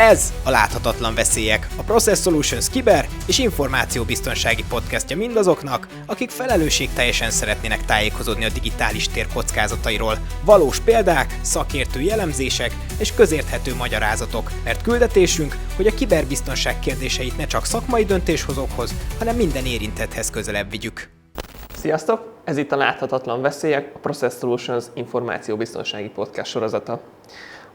Ez a Láthatatlan Veszélyek, a Process Solutions kiber és információbiztonsági podcastja mindazoknak, akik felelősségteljesen szeretnének tájékozódni a digitális tér kockázatairól. Valós példák, szakértői elemzések és közérthető magyarázatok, mert küldetésünk, hogy a kiberbiztonság kérdéseit ne csak szakmai döntéshozókhoz, hanem minden érintetthez közelebb vigyük. Sziasztok! Ez itt a Láthatatlan Veszélyek, a Process Solutions információbiztonsági podcast sorozata.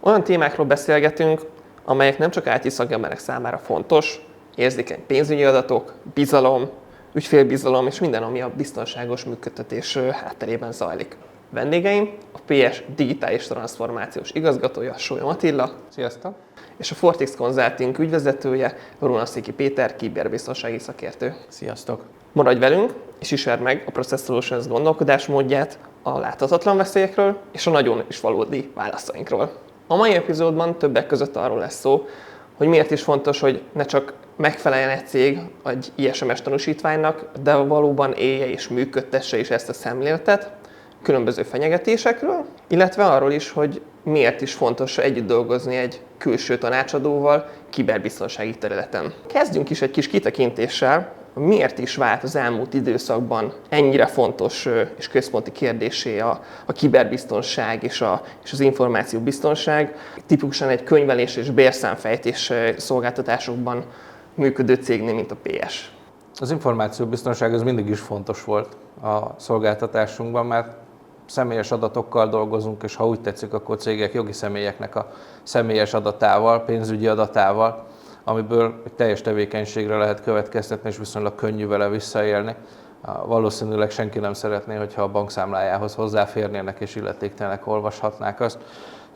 Olyan témákról beszélgetünk, amelyek nem csak IT szakemberek számára fontos, érzékeny pénzügyi adatok, bizalom, ügyfélbizalom és minden, ami a biztonságos működtetés hátterében zajlik. Vendégeim a PS digitális transformációs igazgatója, Sólyom Attila. Sziasztok! És a Fortix Consulting ügyvezetője, Runaszéki Péter, kiberbiztonsági szakértő. Sziasztok! Maradj velünk, és ismerd meg a Process Solutions gondolkodásmódját a láthatatlan veszélyekről és a nagyon is valódi válaszainkról. A mai epizódban többek között arról lesz szó, hogy miért is fontos, hogy ne csak megfeleljen egy cég egy ISMS tanúsítványnak, de valóban élje és működtesse is ezt a szemléletet, különböző fenyegetésekről, illetve arról is, hogy miért is fontos együtt dolgozni egy külső tanácsadóval kiberbiztonsági területen. Kezdjünk is egy kis kitekintéssel, miért is vált az elmúlt időszakban ennyire fontos és központi kérdésé a kiberbiztonság és az információbiztonság, tipikusan egy könyvelés és bérszámfejtés szolgáltatásokban működő cégnél, mint a PS. Az információbiztonság az mindig is fontos volt a szolgáltatásunkban, mert személyes adatokkal dolgozunk, és ha úgy tetszik, akkor cégek jogi személyeknek a személyes adatával, pénzügyi adatával, amiből egy teljes tevékenységre lehet következtetni, és viszonylag könnyű vele visszaélni. Valószínűleg senki nem szeretné, hogyha a bankszámlájához hozzáférnének és illetéktelenek olvashatnák azt,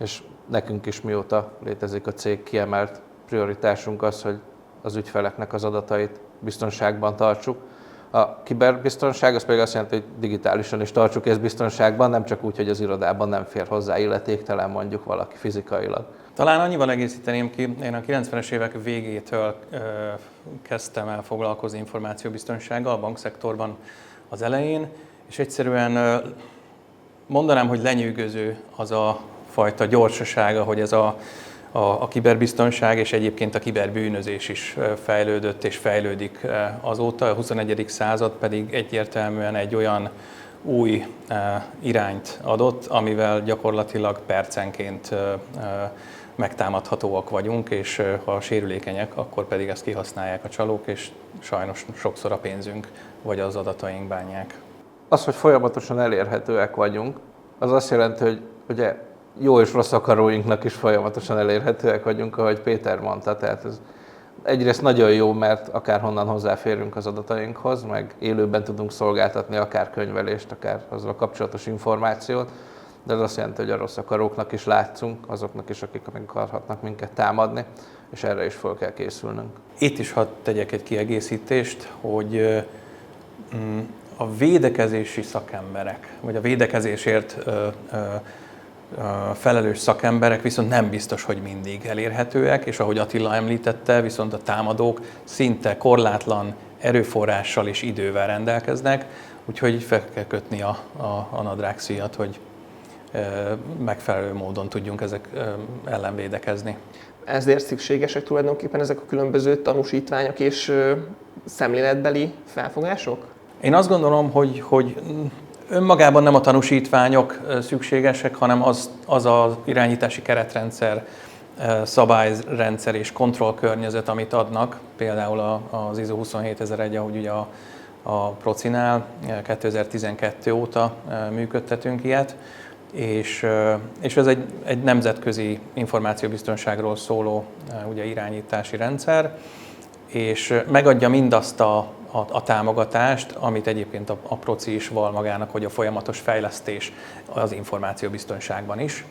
és nekünk is mióta létezik a cég kiemelt prioritásunk az, hogy az ügyfeleknek az adatait biztonságban tartsuk. A kiberbiztonság az pedig azt jelenti, hogy digitálisan is tartsuk ezt biztonságban, nem csak úgy, hogy az irodában nem fér hozzá illetéktelen mondjuk valaki fizikailag. Talán annyival egészíteném ki, én a 90-es évek végétől kezdtem el foglalkozni információbiztonsággal a bankszektorban az elején, és egyszerűen mondanám, hogy lenyűgöző az a fajta gyorsasága, hogy ez a kiberbiztonság és egyébként a kiberbűnözés is fejlődött és fejlődik azóta. A 21. század pedig egyértelműen egy olyan új irányt adott, amivel gyakorlatilag percenként megtámadhatóak vagyunk, és ha sérülékenyek, akkor pedig ezt kihasználják a csalók, és sajnos sokszor a pénzünk vagy az adataink bánják. Az, hogy folyamatosan elérhetőek vagyunk, az azt jelenti, hogy ugye jó és rossz akaróinknak is folyamatosan elérhetőek vagyunk, ahogy Péter mondta. Tehát ez egyrészt nagyon jó, mert akárhonnan hozzáférünk az adatainkhoz, meg élőben tudunk szolgáltatni akár könyvelést, akár azzal kapcsolatos információt, de ez azt jelenti, hogy a rossz akaróknak is látszunk, azoknak is, akik akarhatnak minket támadni, és erre is fel kell készülnünk. Itt is hadd tegyek egy kiegészítést, hogy a védekezési szakemberek, vagy a védekezésért felelős szakemberek viszont nem biztos, hogy mindig elérhetőek, és ahogy Attila említette, viszont a támadók szinte korlátlan erőforrással és idővel rendelkeznek, úgyhogy fel kell kötni a nadrágszíjat, hogy megfelelő módon tudjunk ezek ellen védekezni. Ezért szükségesek tulajdonképpen ezek a különböző tanúsítványok és szemléletbeli felfogások? Én azt gondolom, hogy önmagában nem a tanúsítványok szükségesek, hanem az irányítási keretrendszer, szabályrendszer és kontrollkörnyezet, amit adnak, például az ISO 27001, ahogy ugye a Procinál 2012 óta működtetünk ilyet, és ez egy nemzetközi információbiztonságról szóló ugye, irányítási rendszer, és megadja mindazt a támogatást, amit egyébként a Proci is val magának, hogy a folyamatos fejlesztés az információbiztonságban is.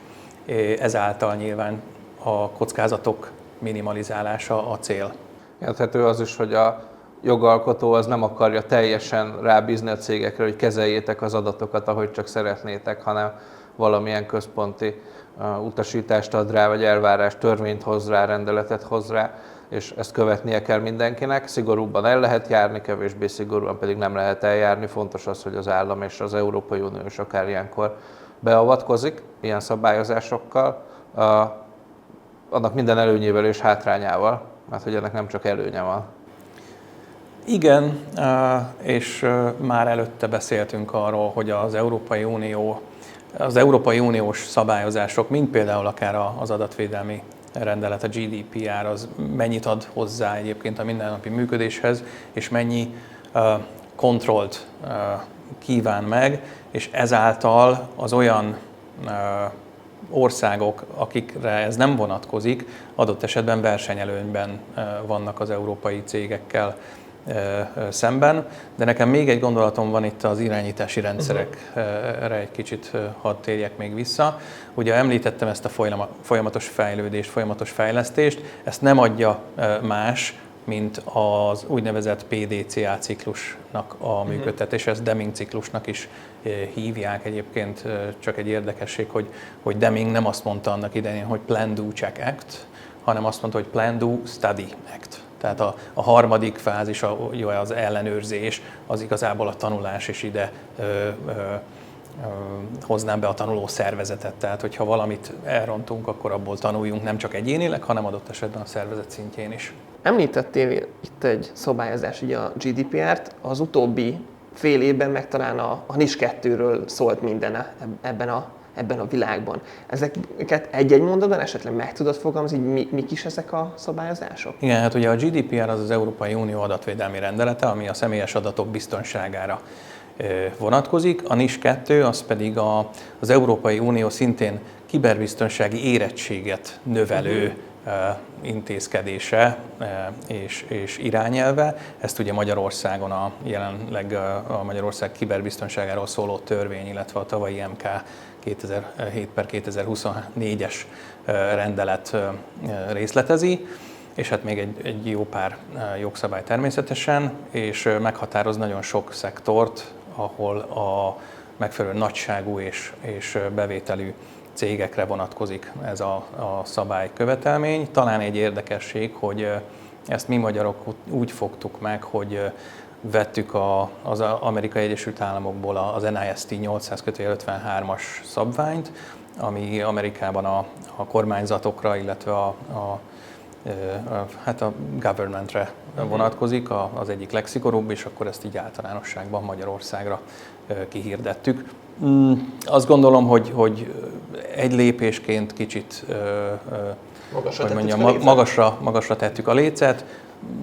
Ezáltal nyilván a kockázatok minimalizálása a cél. Érthető az is, hogy a jogalkotó az nem akarja teljesen rábízni a cégekre, hogy kezeljétek az adatokat, ahogy csak szeretnétek, hanem valamilyen központi utasítást ad rá, vagy elvárás, törvényt hoz rá, rendeletet hoz rá, és ezt követnie kell mindenkinek. Szigorúbban el lehet járni, kevésbé szigorúan pedig nem lehet eljárni. Fontos az, hogy az állam és az Európai Unió is akár ilyenkor beavatkozik ilyen szabályozásokkal. annak minden előnyével és hátrányával, mert hogy ennek nem csak előnye van. Igen, és már előtte beszéltünk arról, hogy az Európai Uniós szabályozások, mint például akár az adatvédelmi rendelet, a GDPR, az mennyit ad hozzá egyébként a mindennapi működéshez, és mennyi kontrollt kíván meg, és ezáltal az olyan országok, akikre ez nem vonatkozik, adott esetben versenyelőnyben vannak az európai cégekkel szemben. De nekem még egy gondolatom van itt az irányítási rendszerekre, egy kicsit hadd térjek még vissza. Ugye említettem ezt a folyamatos fejlődést, folyamatos fejlesztést, ezt nem adja más, mint az úgynevezett PDCA ciklusnak a működtetése, ezt Deming ciklusnak is hívják egyébként, csak egy érdekesség, hogy Deming nem azt mondta annak idején, hogy Plan, Do, Check, Act, hanem azt mondta, hogy Plan, Do, Study, Act. Tehát a harmadik fázis, az ellenőrzés, az igazából a tanulás, és ide hoznám be a tanuló szervezetet. Tehát, hogyha valamit elrontunk, akkor abból tanuljunk nem csak egyénileg, hanem adott esetben a szervezet szintjén is. Említettél itt egy szabályozás, ugye a GDPR-t, az utóbbi fél évben meg talán a NIS2-ről szólt minden ebben a világban. Ezeket egy-egy mondatban esetleg meg tudod fogalmazni, hogy mik is ezek a szabályozások? Igen, hát ugye a GDPR az Európai Unió adatvédelmi rendelete, ami a személyes adatok biztonságára vonatkozik. A NIS2 az pedig az Európai Unió szintén kiberbiztonsági érettséget növelő intézkedése és irányelve. Ezt ugye Magyarországon jelenleg a Magyarország kiberbiztonságáról szóló törvény, illetve a tavalyi MK 2007/2024-es rendelet részletezi, és hát még egy jó pár jogszabály természetesen, és meghatároz nagyon sok szektort, ahol a megfelelő nagyságú és bevételű cégekre vonatkozik ez a szabálykövetelmény. Talán egy érdekesség, hogy ezt mi magyarok úgy fogtuk meg, hogy vettük az Amerikai Egyesült Államokból az NIST 800/53-as szabványt, ami Amerikában a kormányzatokra, illetve a governmentre vonatkozik, az egyik legszigorúbb, és akkor ezt így általánosságban Magyarországra kihirdettük. Azt gondolom, hogy egy lépésként kicsit magasra tettük a lécet.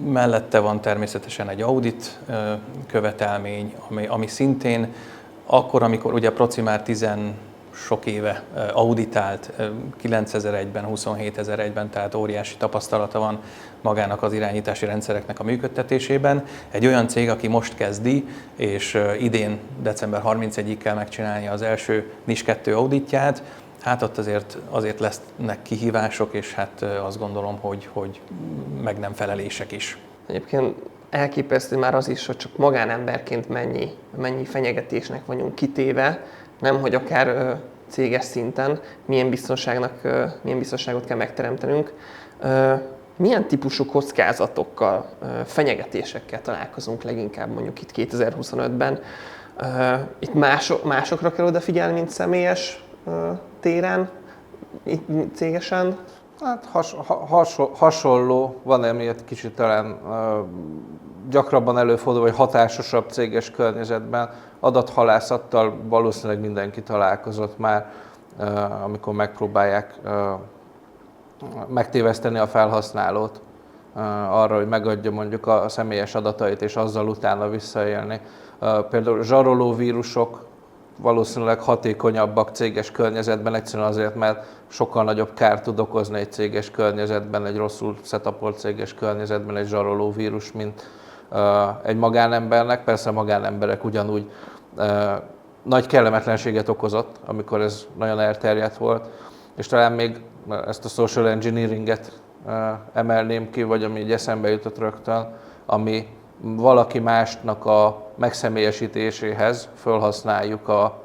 Mellette van természetesen egy audit követelmény, ami szintén akkor, amikor ugye a Proci már sok éve auditált, 9001-ben, 27001-ben, tehát óriási tapasztalata van magának az irányítási rendszereknek a működtetésében. Egy olyan cég, aki most kezdi, és idén december 31-ig kell megcsinálni az első NIS2 auditját, hát ott azért lesznek kihívások, és hát azt gondolom, hogy meg nem felelések is. Egyébként elképesztő már az is, hogy csak magánemberként mennyi fenyegetésnek vagyunk kitéve, nem hogy akár céges szinten milyen biztonságot kell megteremtenünk. Milyen típusú kockázatokkal, fenyegetésekkel találkozunk leginkább mondjuk itt 2025-ben? Itt másokra kell odafigyelni, mint személyes téren, cégesen? Hát hasonló, van emiatt kicsit talán gyakrabban előfordul, vagy hatásosabb céges környezetben. Adathalászattal valószínűleg mindenki találkozott már, amikor megpróbálják megtéveszteni a felhasználót arra, hogy megadja mondjuk a személyes adatait, és azzal utána visszaélni. Például zsaroló vírusok valószínűleg hatékonyabbak céges környezetben, egyszerűen azért, mert sokkal nagyobb kárt tud okozni egy céges környezetben, egy rosszul setupolt céges környezetben egy zsaroló vírus, mint egy magánembernek. Persze a magánemberek ugyanúgy nagy kellemetlenséget okozott, amikor ez nagyon elterjedt volt, és talán még ezt a social engineeringet emelném ki, vagy ami így eszembe jutott rögtön, ami valaki másnak a megszemélyesítéséhez felhasználjuk a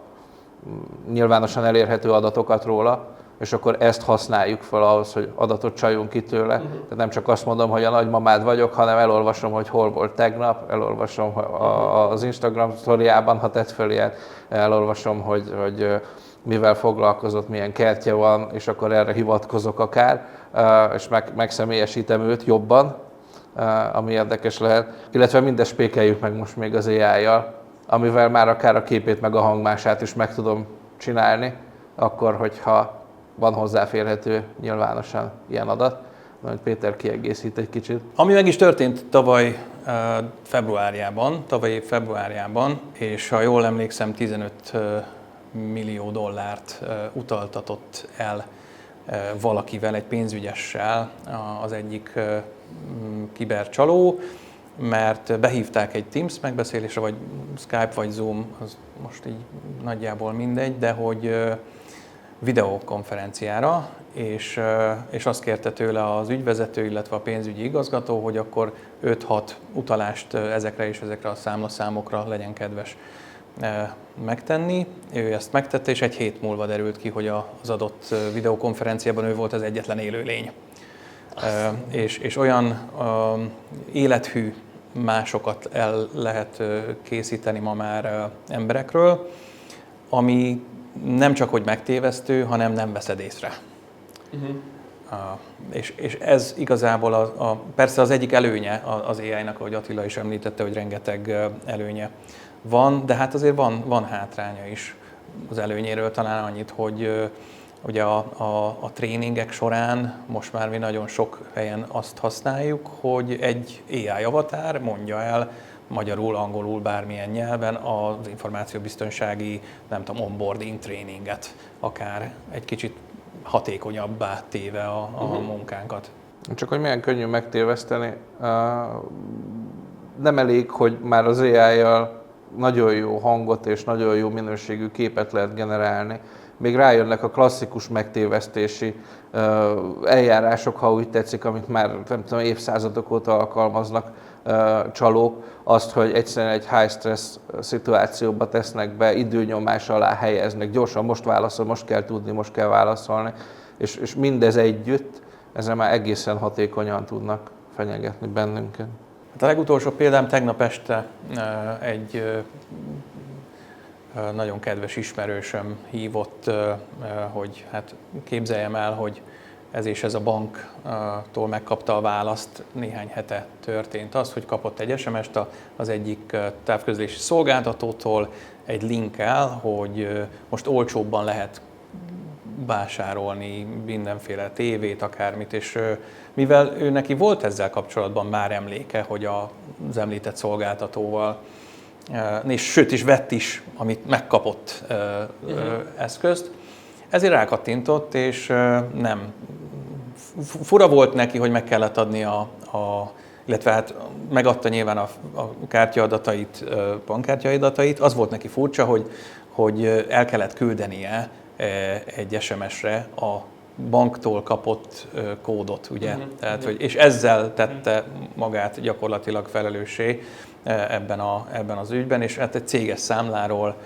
nyilvánosan elérhető adatokat róla, és akkor ezt használjuk fel ahhoz, hogy adatot csaljunk ki tőle. Tehát nem csak azt mondom, hogy a nagymamád vagyok, hanem elolvasom, hogy hol volt tegnap, elolvasom az Instagram sztoriában, ha tett fel ilyet, elolvasom, hogy mivel foglalkozott, milyen kertje van, és akkor erre hivatkozok akár, és megszemélyesítem őt jobban, ami érdekes lehet. Illetve mindezt spékeljük meg most még az AI-jal, amivel már akár a képét meg a hangmását is meg tudom csinálni, akkor, hogyha van hozzáférhető nyilvánosan ilyen adat. Majd Péter kiegészít egy kicsit. Ami meg is történt tavaly februárjában, és ha jól emlékszem, 15 millió dollárt utaltatott el valakivel, egy pénzügyessel az egyik kibercsaló, mert behívták egy Teams megbeszélésre, vagy Skype, vagy Zoom, az most így nagyjából mindegy, de hogy videokonferenciára, és azt kérte tőle az ügyvezető, illetve a pénzügyi igazgató, hogy akkor 5-6 utalást ezekre a számlaszámokra legyen kedves megtenni. Ő ezt megtette, és egy hét múlva derült ki, hogy az adott videokonferenciában ő volt az egyetlen élőlény. És olyan élethű másokat el lehet készíteni ma már emberekről, ami nem csak hogy megtévesztő, hanem nem veszed észre. És ez igazából persze az egyik előnye az AI-nak, ahogy Attila is említette, hogy rengeteg előnye van, de hát azért van hátránya is. Az előnyéről talán annyit, hogy ugye a tréningek során most már mi nagyon sok helyen azt használjuk, hogy egy AI avatár mondja el magyarul, angolul, bármilyen nyelven az információbiztonsági, nem tudom, onboarding tréninget, akár egy kicsit hatékonyabbá téve a munkánkat. Csak hogy milyen könnyű megtéveszteni, nem elég, hogy már az AI-jal nagyon jó hangot és nagyon jó minőségű képet lehet generálni. Még rájönnek a klasszikus megtévesztési eljárások, ha úgy tetszik, amit már nem tudom, évszázadok óta alkalmaznak csalók, azt, hogy egyszerűen egy high stress szituációba tesznek be, időnyomás alá helyeznek, gyorsan most válaszol, most kell tudni, most kell válaszolni, és mindez együtt, ezzel már egészen hatékonyan tudnak fenyegetni bennünket. Hát a legutolsó példám tegnap este egy nagyon kedves ismerősöm hívott, hogy hát képzeljem el, hogy ez a banktól megkapta a választ, néhány hete történt az, hogy kapott egy SMS-t az egyik távközlési szolgáltatótól egy linkkel, hogy most olcsóbban lehet vásárolni mindenféle tévét, akármit, és mivel ő neki volt ezzel kapcsolatban már emléke, hogy az említett szolgáltatóval, és sőt is vett is, amit megkapott eszközt, ezért rákattintott, és nem. Fura volt neki, hogy meg kellett adni illetve hát megadta nyilván a kártyaadatait, bankkártyaadatait. Az volt neki furcsa, hogy el kellett küldenie egy SMS-re a banktól kapott kódot, ugye? Tehát, és ezzel tette magát gyakorlatilag felelőssé ebben az ügyben, és hát egy céges számláról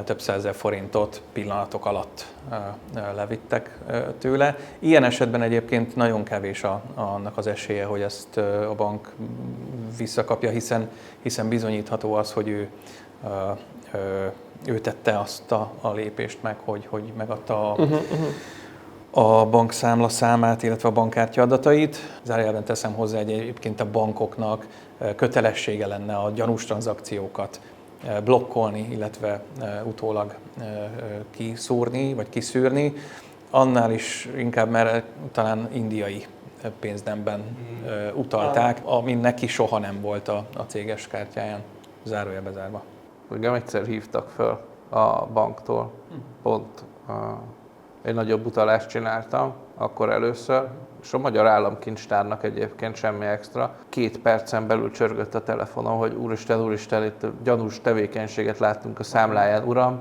több százezer forintot pillanatok alatt levittek tőle. Ilyen esetben egyébként nagyon kevés annak az esélye, hogy ezt a bank visszakapja, hiszen bizonyítható az, hogy ő tette azt a lépést meg, hogy megadta a bankszámla számát, illetve a bankkártya adatait. Zárójelben teszem hozzá, hogy egyébként a bankoknak kötelessége lenne a gyanús tranzakciókat blokkolni, illetve utólag kiszúrni, vagy kiszűrni. Annál is inkább, mert talán indiai pénznemben utalták, ami neki soha nem volt a céges kártyáján, zárójelbe zárva. Engem egyszer hívtak föl a banktól, pont egy nagyobb utalást csináltam, akkor először, és a Magyar Államkincstárnak egyébként semmi extra. 2 percen belül csörgött a telefonon, hogy úristen, itt gyanús tevékenységet láttunk a számláján, uram,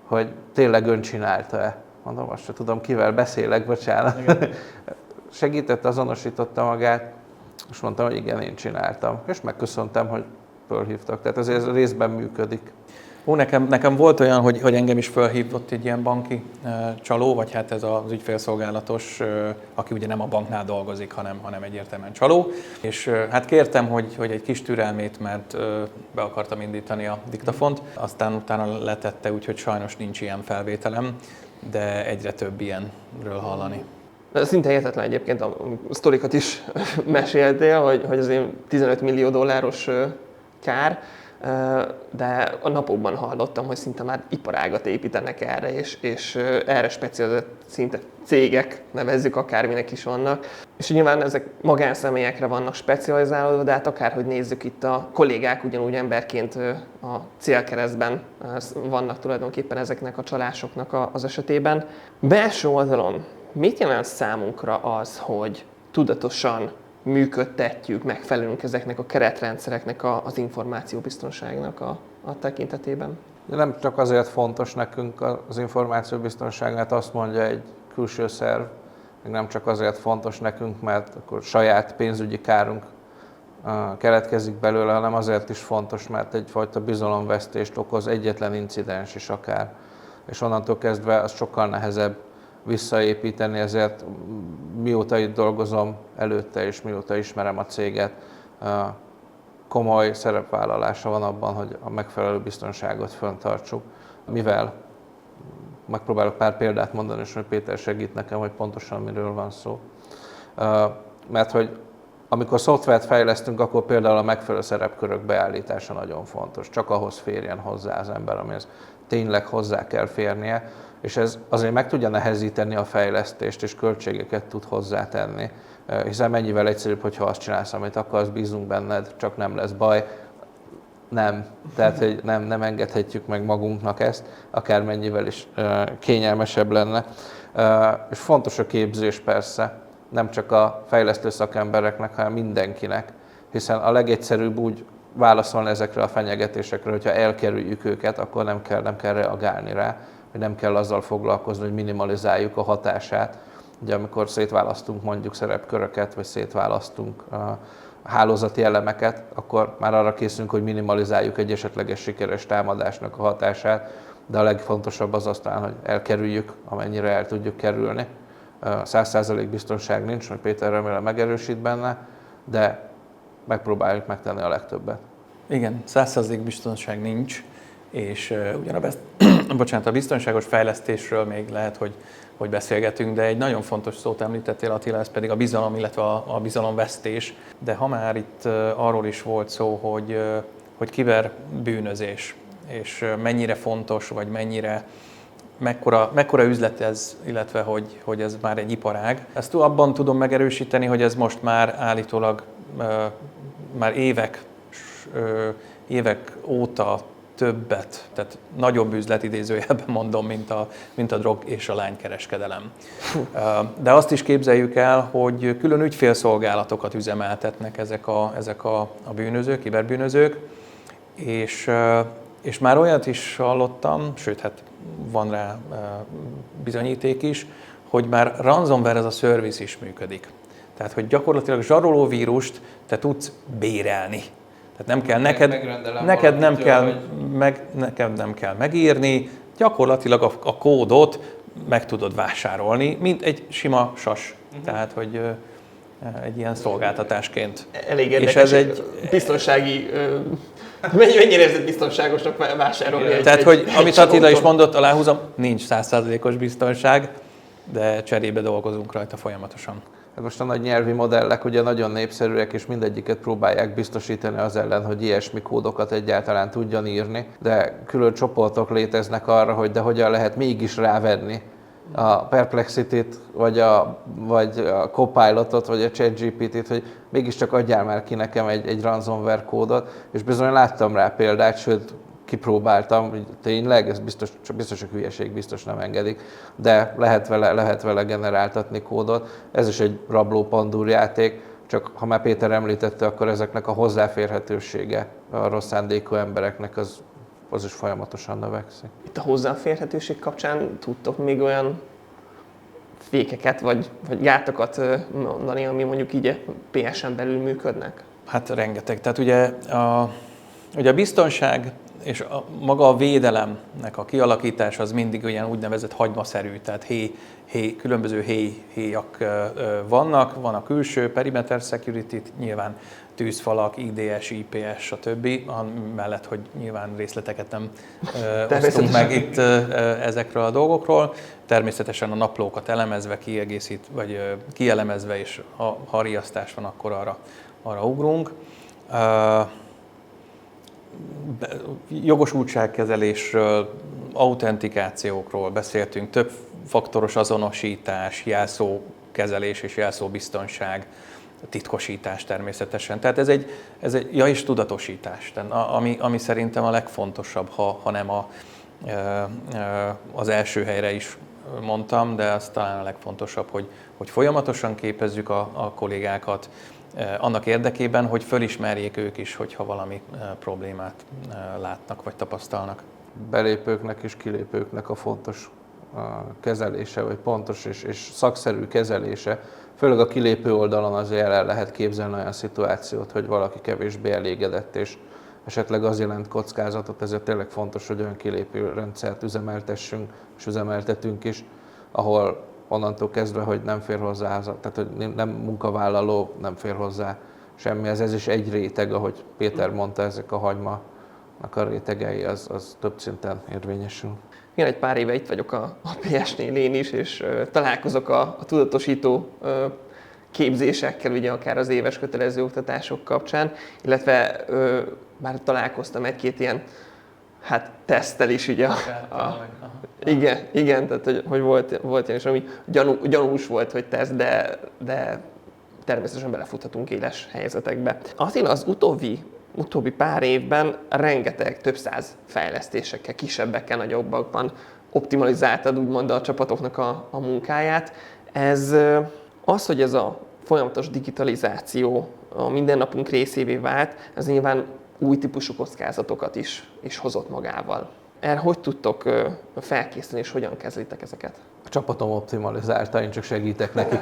hogy tényleg ön csinálta-e? Mondom, azt sem tudom, kivel beszélek, bocsánat. Segített, azonosította magát, és mondtam, hogy igen, én csináltam. És megköszöntem, hogy fölhívtak. Tehát azért ez részben működik. Nekem volt olyan, hogy engem is felhívott egy ilyen banki csaló, vagy hát ez az ügyfélszolgálatos, aki ugye nem a banknál dolgozik, hanem egyértelműen csaló. És hát kértem, hogy egy kis türelmét, mert be akartam indítani a diktafont, aztán utána letette, úgyhogy sajnos nincs ilyen felvételem, de egyre több ilyenről hallani. Szinte hihetetlen egyébként, a sztorikat is meséltél, hogy azért 15 millió dolláros kár, de a napokban hallottam, hogy szinte már iparágat építenek erre, és erre specializált szinte cégek, nevezzük akárminek is vannak. És nyilván ezek magánszemélyekre vannak specializálódva, de hát akárhogy nézzük, itt a kollégák ugyanúgy emberként a célkeresztben vannak tulajdonképpen ezeknek a csalásoknak az esetében. Belső oldalon mit jelent számunkra az, hogy tudatosan működtetjük, megfelelünk ezeknek a keretrendszereknek az információbiztonságnak a tekintetében? De nem csak azért fontos nekünk az információbiztonság, mert azt mondja egy külső szerv, meg nem csak azért fontos nekünk, mert akkor saját pénzügyi kárunk keletkezik belőle, hanem azért is fontos, mert egyfajta bizalomvesztést okoz egyetlen incidens is akár. És onnantól kezdve az sokkal nehezebb visszaépíteni, ezért mióta itt dolgozom előtte és mióta ismerem a céget, komoly szerepvállalása van abban, hogy a megfelelő biztonságot fenntartsuk. Mivel megpróbálok pár példát mondani, és hogy Péter segít nekem, hogy pontosan miről van szó. Mert hogy amikor szoftvert fejlesztünk, akkor például a megfelelő szerepkörök beállítása nagyon fontos. Csak ahhoz férjen hozzá az ember, amihez tényleg hozzá kell férnie, és ez azért meg tudja nehezíteni a fejlesztést, és költségeket tud hozzátenni. Hiszen mennyivel egyszerűbb, hogyha azt csinálsz, amit akarsz, bízunk benned, csak nem lesz baj. Nem. Tehát, hogy nem engedhetjük meg magunknak ezt, akármennyivel is kényelmesebb lenne. És fontos a képzés persze, nem csak a fejlesztő szakembereknek, hanem mindenkinek, hiszen a legegyszerűbb úgy válaszolni ezekre a fenyegetésekre, hogyha elkerüljük őket, akkor nem kell reagálni rá, hogy nem kell azzal foglalkozni, hogy minimalizáljuk a hatását. Ugye amikor szétválasztunk mondjuk szerepköröket, vagy szétválasztunk hálózati elemeket, akkor már arra készülünk, hogy minimalizáljuk egy esetleges sikeres támadásnak a hatását, de a legfontosabb az aztán, hogy elkerüljük, amennyire el tudjuk kerülni. 100% biztonság nincs, hogy Péter remélem megerősít benne, de megpróbáljuk megtenni a legtöbbet. Igen, 100% biztonság nincs, és a biztonságos fejlesztésről még lehet, hogy beszélgetünk, de egy nagyon fontos szót említettél, Attila, ez pedig a bizalom, illetve a bizalomvesztés. De ha már itt arról is volt szó, hogy kiberbűnözés, és mennyire fontos, vagy mekkora üzlet ez, illetve hogy ez már egy iparág. Ezt abban tudom megerősíteni, hogy ez most már állítólag már évek óta többet, tehát nagyobb üzlet idézőjelben mondom, mint a drog és a lánykereskedelem. De azt is képzeljük el, hogy külön ügyfélszolgálatokat üzemeltetnek ezek a bűnözők, kiberbűnözők, és már olyat is hallottam, sőt, hát van rá bizonyíték is, hogy már ransomware ez a service is működik. Tehát, hogy gyakorlatilag zsaroló vírust te tudsz bérelni. Tehát nem kell neked nem kell megírni, gyakorlatilag a kódot meg tudod vásárolni, mint egy sima sas. Tehát, hogy egy ilyen szolgáltatásként. Elég érdekes, és ez egy biztonsági... Mennyire érzed biztonságosnak vásárolni? Tehát, hogy amit Attila is mondott, aláhúzom, nincs 100%-os biztonság, de cserébe dolgozunk rajta folyamatosan. Most a nagy nyelvi modellek ugye nagyon népszerűek, és mindegyiket próbálják biztosítani az ellen, hogy ilyesmi kódokat egyáltalán tudjon írni, de külön csoportok léteznek arra, hogy de hogyan lehet mégis rávenni a Perplexity-t, vagy a Copilotot, vagy a ChatGPT-t, hogy mégiscsak adjál már ki nekem egy ransomware kódot, és bizony láttam rá példát, sőt kipróbáltam, hogy tényleg, ez biztos a hülyeség, biztos nem engedik, de lehet vele generáltatni kódot. Ez is egy rabló pandúr játék, csak ha már Péter említette, akkor ezeknek a hozzáférhetősége a rossz szándékú embereknek az is folyamatosan növekszik. Itt a hozzáférhetőség kapcsán tudtok még olyan fékeket vagy gátokat mondani, ami mondjuk így PS-en belül működnek? Hát rengeteg. Tehát ugye a biztonság és maga a védelemnek a kialakítása az mindig olyan úgynevezett hagymaszerű, tehát különböző héjak vannak. Van a külső perimeter security, nyilván tűzfalak, IDS, IPS, stb. Mellett, hogy nyilván részleteket nem osztunk meg itt ezekről a dolgokról. Természetesen a naplókat elemezve, vagy kielemezve, és ha riasztás van, akkor arra ugrunk. Jogosultságkezelésről, autentikációkról beszéltünk, több faktoros azonosítás, jelszókezelés és jelszóbiztonság, titkosítás természetesen. Tehát ez egy és tudatosítás, ami szerintem a legfontosabb, ha nem az első helyre is mondtam, de az talán a legfontosabb, hogy folyamatosan képezzük a kollégákat, annak érdekében, hogy fölismerjék ők is, hogyha valami problémát látnak vagy tapasztalnak. Belépőknek és kilépőknek a fontos kezelése, vagy pontos és szakszerű kezelése. Főleg a kilépő oldalon azért el lehet képzelni olyan szituációt, hogy valaki kevésbé elégedett, és esetleg az jelent kockázatot, ezért tényleg fontos, hogy olyan kilépő rendszert üzemeltessünk, és üzemeltetünk is, ahol onnantól kezdve, hogy nem fér hozzá, tehát hogy nem munkavállaló, nem fér hozzá semmihez. Ez is egy réteg, ahogy Péter mondta, ezek a hagymának a rétegei, az több szinten érvényesül. Én egy pár éve itt vagyok a PS-nél én is, és találkozok a tudatosító képzésekkel, ugye akár az éves kötelező oktatások kapcsán, illetve már találkoztam egy-két ilyen teszttel is, ugye. Igen, tehát hogy volt ilyen is, ami gyanús volt, hogy teszt, de természetesen belefuthatunk éles helyzetekbe. Attila, az utóbbi pár évben rengeteg, több száz fejlesztésekkel, kisebbekkel, nagyobbakban optimalizáltad úgymond a csapatoknak a munkáját. Az, hogy ez a folyamatos digitalizáció a mindennapunk részévé vált, ez nyilván új típusú kockázatokat is hozott magával. Erre hogy tudtok felkészülni, és hogyan kezelitek ezeket? A csapatom optimalizálta, én csak segítek nekik.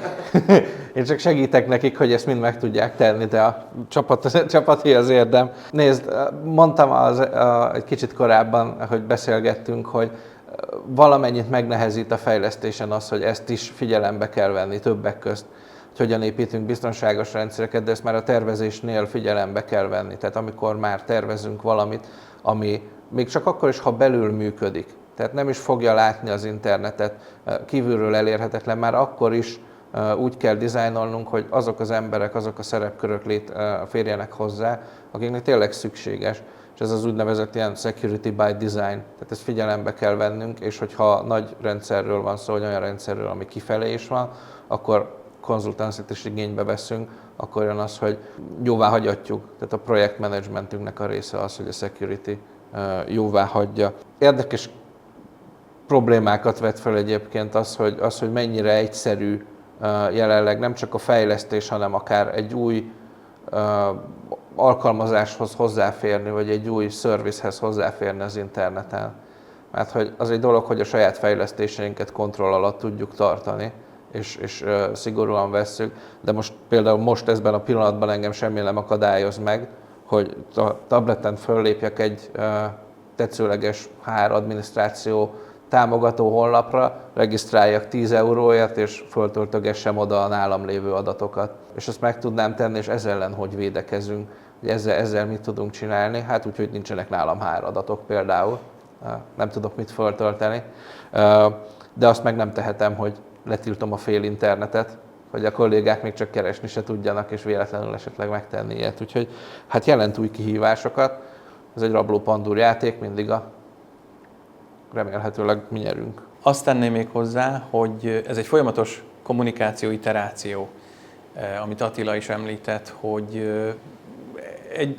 Én csak segítek nekik, hogy ezt mind meg tudják tenni, de a csapati az érdem. Nézd, mondtam egy kicsit korábban, hogy beszélgettünk, hogy valamennyit megnehezít a fejlesztésen az, hogy ezt is figyelembe kell venni többek közt, hogy hogyan építünk biztonságos rendszereket, de ezt már a tervezésnél figyelembe kell venni. Tehát amikor már tervezünk valamit, ami még csak akkor is, ha belül működik, tehát nem is fogja látni az internetet, kívülről elérhetetlen, már akkor is úgy kell dizájnolnunk, hogy azok az emberek, azok a szerepkörök férjenek hozzá, akiknek tényleg szükséges. És ez az úgynevezett ilyen security by design, tehát ezt figyelembe kell vennünk, és hogyha nagy rendszerről van szó, vagy olyan rendszerről, ami kifelé is van, akkor konzultancit is igénybe veszünk, akkor jön az, hogy jóvá hagyatjuk. Tehát a projektmenedzsmentünknek a része az, hogy a security jóvá hagyja. Érdekes problémákat vet fel egyébként az, hogy mennyire egyszerű jelenleg nem csak a fejlesztés, hanem akár egy új alkalmazáshoz hozzáférni, vagy egy új szervizhez hozzáférni az interneten. Mert hogy az egy dolog, hogy a saját fejlesztéseinket kontroll alatt tudjuk tartani, és szigorúan vesszük, de például ebben a pillanatban engem semmi nem akadályoz meg, hogy a tableten föllépjek egy tetszőleges HR adminisztráció támogató honlapra, regisztráljak 10 euróért, és föltöltögessem oda a nálam lévő adatokat. És ezt meg tudnám tenni, és ezzel ellen hogy védekezünk, hogy ezzel mit tudunk csinálni? Hát úgy, hogy nincsenek nálam HR adatok például, nem tudok mit föltölteni, de azt meg nem tehetem, hogy letiltom a fél internetet, hogy a kollégák még csak keresni se tudjanak, és véletlenül esetleg megtenni ilyet. Úgyhogy hát jelent új kihívásokat. Ez egy rabló pandúr játék, mindig remélhetőleg mi nyerünk. Azt tenném még hozzá, hogy ez egy folyamatos kommunikáció, iteráció, amit Attila is említett, hogy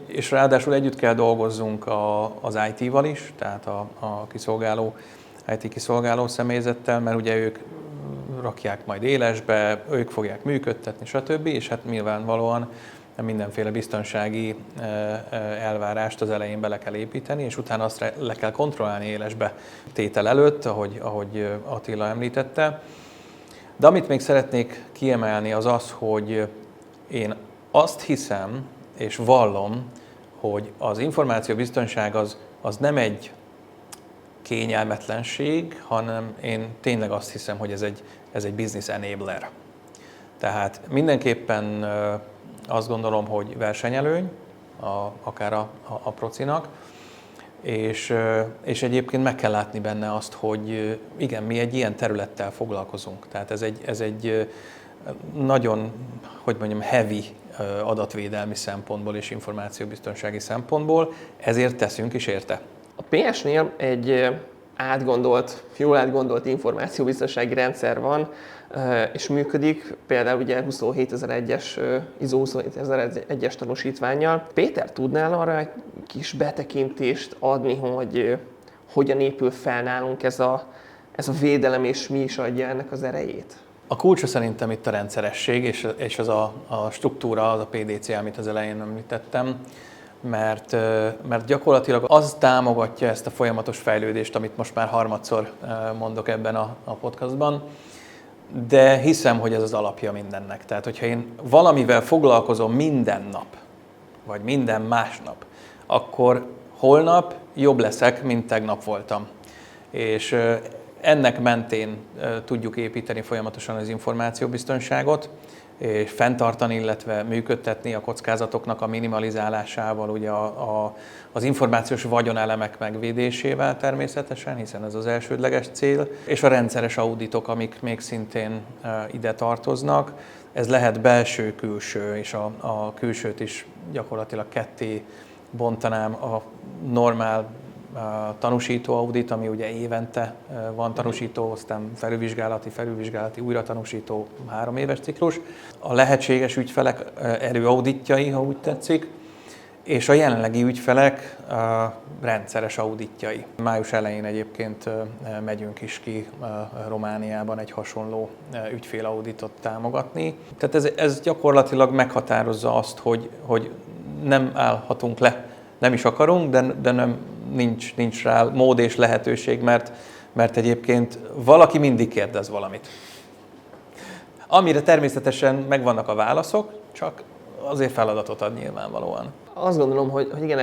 és ráadásul együtt kell dolgozzunk az IT-val is, tehát a IT kiszolgáló személyzettel, mert ugye ők rakják majd élesbe, ők fogják működtetni, stb. És hát nyilvánvalóan mindenféle biztonsági elvárást az elején bele kell építeni, és utána azt le kell kontrollálni élesbe tétel előtt, ahogy Attila említette. De amit még szeretnék kiemelni az az, hogy én azt hiszem és vallom, hogy az információbiztonság az az nem egy kényelmetlenség, hanem én tényleg azt hiszem, hogy ez egy business enabler. Tehát mindenképpen azt gondolom, hogy versenyelőny, akár a procinak, és egyébként meg kell látni benne azt, hogy igen, mi egy ilyen területtel foglalkozunk. Tehát ez egy nagyon, hogy mondjam, heavy adatvédelmi szempontból és információbiztonsági szempontból, ezért teszünk is érte. A PS-nél egy jól átgondolt információbiztonsági rendszer van, és működik, például ugye 27001-es, ISO 27001-es tanúsítvánnyal. Péter, tudnál arra egy kis betekintést adni, hogy hogyan épül fel nálunk ez a védelem, és mi is adja ennek az erejét? A kulcsa szerintem itt a rendszeresség, és az a struktúra, az a PDC, amit az elején említettem, mert gyakorlatilag az támogatja ezt a folyamatos fejlődést, amit most már harmadszor mondok ebben a podcastban, de hiszem, hogy ez az alapja mindennek. Tehát, hogyha én valamivel foglalkozom minden nap, vagy minden másnap, akkor holnap jobb leszek, mint tegnap voltam. És ennek mentén tudjuk építeni folyamatosan az információbiztonságot, és fenntartani, illetve működtetni a kockázatoknak a minimalizálásával, ugye az információs vagyonelemek megvédésével természetesen, hiszen ez az elsődleges cél, és a rendszeres auditok, amik még szintén ide tartoznak. Ez lehet belső-külső, és a külsőt is gyakorlatilag ketté bontanám: a normál tanúsító audit, ami ugye évente van tanúsító, aztán felülvizsgálati, újra tanúsító 3 éves ciklus, a lehetséges ügyfelek előauditjai, ha úgy tetszik, és a jelenlegi ügyfelek rendszeres auditjai. Május elején egyébként megyünk is ki Romániában egy hasonló ügyfélauditot támogatni. Tehát ez gyakorlatilag meghatározza azt, hogy nem állhatunk le, nem is akarunk, de nincs rá mód és lehetőség, mert egyébként valaki mindig kérdez valamit. Amire természetesen megvannak a válaszok, csak azért feladatot ad nyilvánvalóan. Azt gondolom, hogy igen,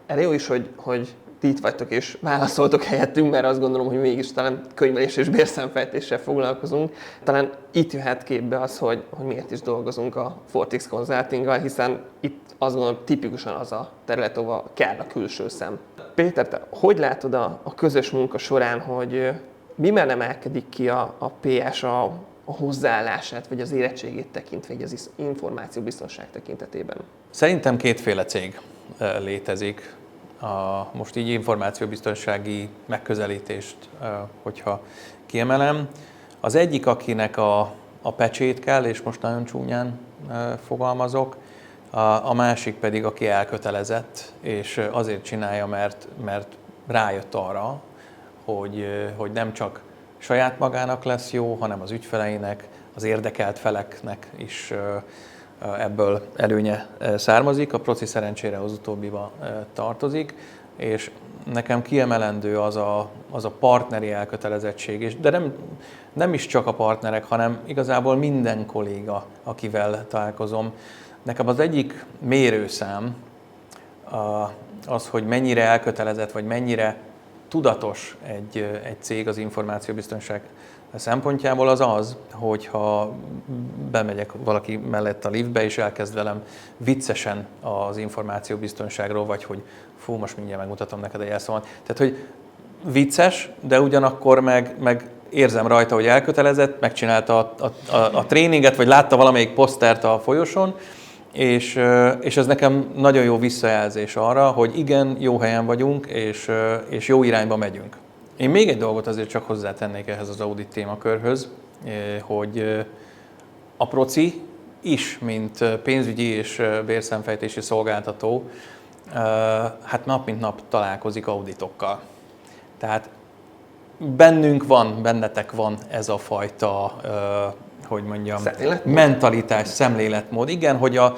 erre jó is, hogy ti itt vagytok és válaszoltok helyettünk, mert azt gondolom, hogy mégis talán könyvelés és bérszámfejtéssel foglalkozunk. Talán itt jöhet képbe az, hogy miért is dolgozunk a Fortix Consultinggal, hiszen itt azt gondolom, tipikusan az a terület, ahol kell a külső szem. Péter, te hogy látod a közös munka során, hogy miben emelkedik ki a PS a hozzáállását, vagy az érettségét tekintve, vagy az információbiztonság tekintetében? Szerintem kétféle cég létezik. Most így információbiztonsági megközelítést, hogyha kiemelem. Az egyik, akinek a pecsét kell, és most nagyon csúnyán fogalmazok, a másik pedig, aki elkötelezett, és azért csinálja, mert rájött arra, hogy nem csak saját magának lesz jó, hanem az ügyfeleinek, az érdekelt feleknek is ebből előnye származik. A proci szerencsére az utóbbiba tartozik, és nekem kiemelendő az a partneri elkötelezettség, de nem is csak a partnerek, hanem igazából minden kolléga, akivel találkozom. Nekem az egyik mérőszám az, hogy mennyire elkötelezett, vagy mennyire tudatos egy cég az információbiztonság szempontjából, az, hogyha bemegyek valaki mellett a liftbe, és elkezd velem viccesen az információbiztonságról, vagy hogy fú, most mindjárt megmutatom neked egy jelszómat. Tehát, hogy vicces, de ugyanakkor meg érzem rajta, hogy elkötelezett, megcsinálta a tréninget, vagy látta valamelyik posztert a folyosón, és ez nekem nagyon jó visszajelzés arra, hogy igen, jó helyen vagyunk, és jó irányba megyünk. Én még egy dolgot azért csak hozzátennék ehhez az audit témakörhöz, hogy a proci is, mint pénzügyi és bérszámfejtési szolgáltató, hát nap mint nap találkozik auditokkal. Tehát bennetek van ez a fajta, hogy mondjam, mentalitás, szemléletmód. Igen, hogy a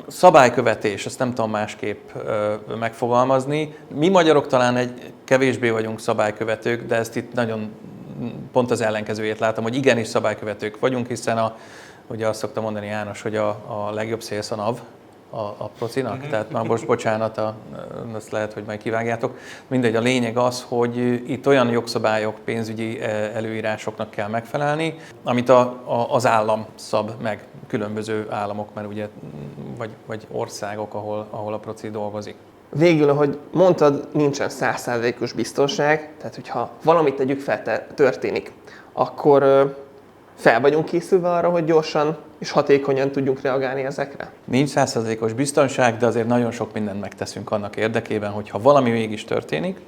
szabálykövetés, ezt nem tudom másképp megfogalmazni. Mi magyarok talán kevésbé vagyunk szabálykövetők, de ezt itt nagyon pont az ellenkezőjét látom, hogy igenis szabálykövetők vagyunk, hiszen ugye azt szokta mondani János, hogy a legjobb sales a NAV, a procinak, tehát már most bocsánat, azt lehet, hogy majd kivágjátok. Mindegy, a lényeg az, hogy itt olyan jogszabályok, pénzügyi előírásoknak kell megfelelni, amit az állam szab meg, különböző államok, mert ugye, vagy országok, ahol a proci dolgozik. Végül, ahogy mondtad, nincsen 100%-os biztonság, tehát hogyha valamit tegyük fel, történik, akkor fel vagyunk készülve arra, hogy gyorsan és hatékonyan tudjunk reagálni ezekre? Nincs 100%-os biztonság, de azért nagyon sok mindent megteszünk annak érdekében, hogy ha valami mégis történik,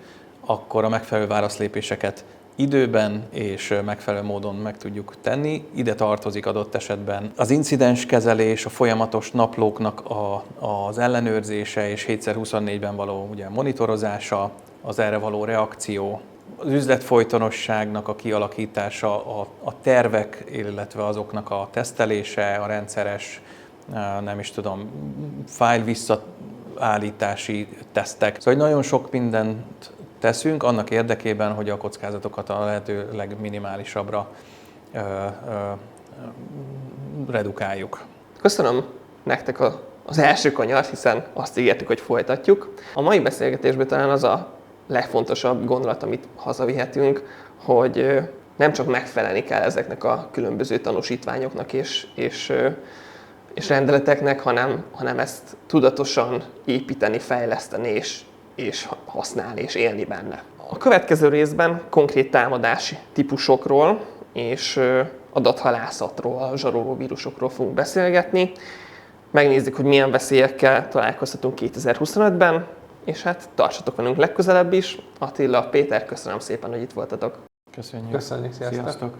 akkor a megfelelő válaszlépéseket időben és megfelelő módon meg tudjuk tenni. Ide tartozik adott esetben az incidenskezelés, a folyamatos naplóknak az ellenőrzése és 7x24-ben való ugye, monitorozása, az erre való reakció, az üzletfolytonosságnak a kialakítása, a tervek, illetve azoknak a tesztelése, a rendszeres, nem is tudom, fájl visszaállítási tesztek. Szóval nagyon sok mindent teszünk annak érdekében, hogy a kockázatokat a lehető legminimálisabbra redukáljuk. Köszönöm nektek az első kanyart, hiszen azt ígértük, hogy folytatjuk. A mai beszélgetésben talán az a legfontosabb gondolat, amit hazavihetünk, hogy nem csak megfelelni kell ezeknek a különböző tanúsítványoknak és rendeleteknek, hanem ezt tudatosan építeni, fejleszteni és használni és élni benne. A következő részben konkrét támadási típusokról és adathalászatról, zsaroló vírusokról fogunk beszélgetni. Megnézzük, hogy milyen veszélyekkel találkozhatunk 2025-ben, és hát tartsatok velünk legközelebb is. Attila, Péter, köszönöm szépen, hogy itt voltatok. Köszönjük. Köszönjük, sziasztok! Sziasztok.